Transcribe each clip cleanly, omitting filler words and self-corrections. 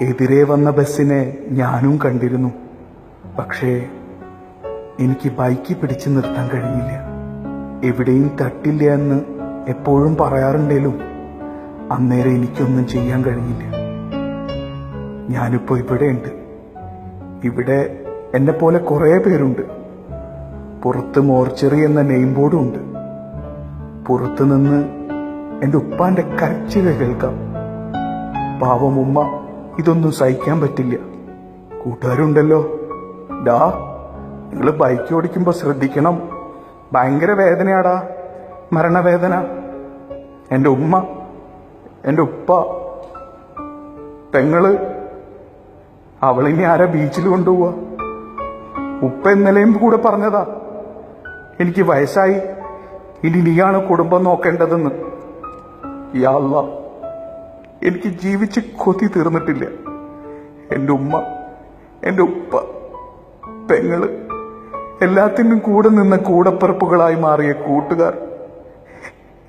എതിരെ വന്ന ബസ്സിനെ ഞാനും കണ്ടിരുന്നു. പക്ഷേ എനിക്ക് ബൈക്ക് പിടിച്ചു നിർത്താൻ കഴിഞ്ഞില്ല. എവിടെയും തട്ടില്ല എന്ന് എപ്പോഴും പറയാറുണ്ടേലും അന്നേരം എനിക്കൊന്നും ചെയ്യാൻ കഴിഞ്ഞില്ല. ഞാനിപ്പോ ഇവിടെയുണ്ട്. ഇവിടെ എന്നെ പോലെ കുറെ പേരുണ്ട്. പുറത്ത് മോർച്ചറി എന്ന നെയിം ബോർഡും ഉണ്ട്. പുറത്തു നിന്ന് എന്റെ ഉപ്പാന്റെ കരച്ചിൽ കേൾക്കാം. പാവം ഉമ്മ ഇതൊന്നും സഹിക്കാൻ പറ്റില്ല. കൂട്ടുകാരുണ്ടല്ലോ, ഡാ നിങ്ങൾ ബൈക്ക് ഓടിക്കുമ്പോ ശ്രദ്ധിക്കണം, ഭയങ്കര വേദനയാടാ, മരണവേദന. എന്റെ ഉമ്മ, എന്റെ ഉപ്പ, പെങ്ങള്, അവളിനി ആരാ ബീച്ചിൽ കൊണ്ടുപോവാ? ഉപ്പ ഇന്നലെയും കൂടെ പറഞ്ഞതാ, എനിക്ക് വയസ്സായി, ഇനി നീയാണ് കുടുംബം നോക്കേണ്ടതെന്ന്. യാ അല്ലാ, എനിക്ക് ജീവിച്ച് കൊതി തീർന്നിട്ടില്ല. എന്റെ ഉമ്മ, എന്റെ ഉപ്പ, പെങ്ങള്, എല്ലാത്തിനും കൂടെ നിന്ന കൂടപ്പിറപ്പുകളായി മാറിയ കൂട്ടുകാർ,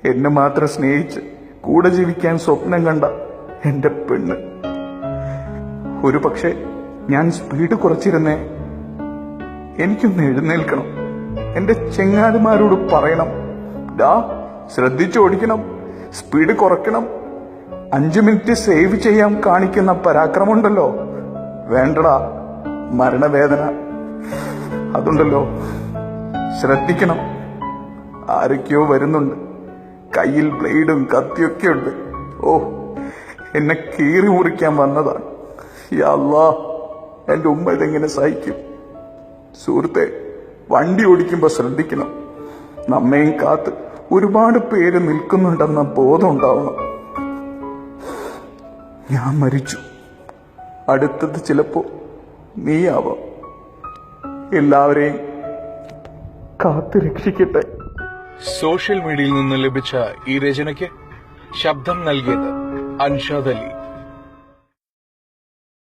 എന്നെ മാത്രം സ്നേഹിച്ച് കൂടെ ജീവിക്കാൻ സ്വപ്നം കണ്ട എന്റെ പെണ്ണ്. ഒരു പക്ഷെ ഞാൻ സ്പീഡ് കുറച്ചിരുന്നേ, എനിക്കൊന്ന് എഴുന്നേൽക്കണം, എന്റെ ചെങ്ങാതിമാരോട് പറയണം, ഡാ ശ്രദ്ധിച്ചോടിക്കണം, സ്പീഡ് കുറയ്ക്കണം, 5 മിനിറ്റ് സേവ് ചെയ്യാൻ കാണിക്കുന്ന പരാക്രമമുണ്ടല്ലോ, വേണ്ടടാ മരണവേദന, അതുണ്ടല്ലോ, ശ്രദ്ധിക്കണം. ആരൊക്കെയോ വരുന്നുണ്ട്, കയ്യിൽ ബ്ലേഡും കത്തിയൊക്കെ ഉണ്ട്. ഓ, എന്നെ കീറി മുറിക്കാൻ വന്നതാണ്. യാ അല്ലാ, എന്റെ ഉമ്മ ഇതെങ്ങനെ സഹിക്കും? സുഹൃത്തെ, വണ്ടി ഓടിക്കുമ്പോ ശ്രദ്ധിക്കണം. നമ്മയും കാത്ത് ഒരുപാട് പേര് നിൽക്കുന്നുണ്ടെന്ന ബോധം ഉണ്ടാവണം. ഞാൻ മരിച്ചു, അടുത്തത് ചിലപ്പോ നീയാവാം. എല്ലാവരെയും കാത്ത് രക്ഷിക്കട്ടെ. സോഷ്യൽ മീഡിയയിൽ നിന്ന് ലഭിച്ച ഈ രചനയ്ക്ക് ശബ്ദം നൽകിയത് അൻഷാദ് അലി.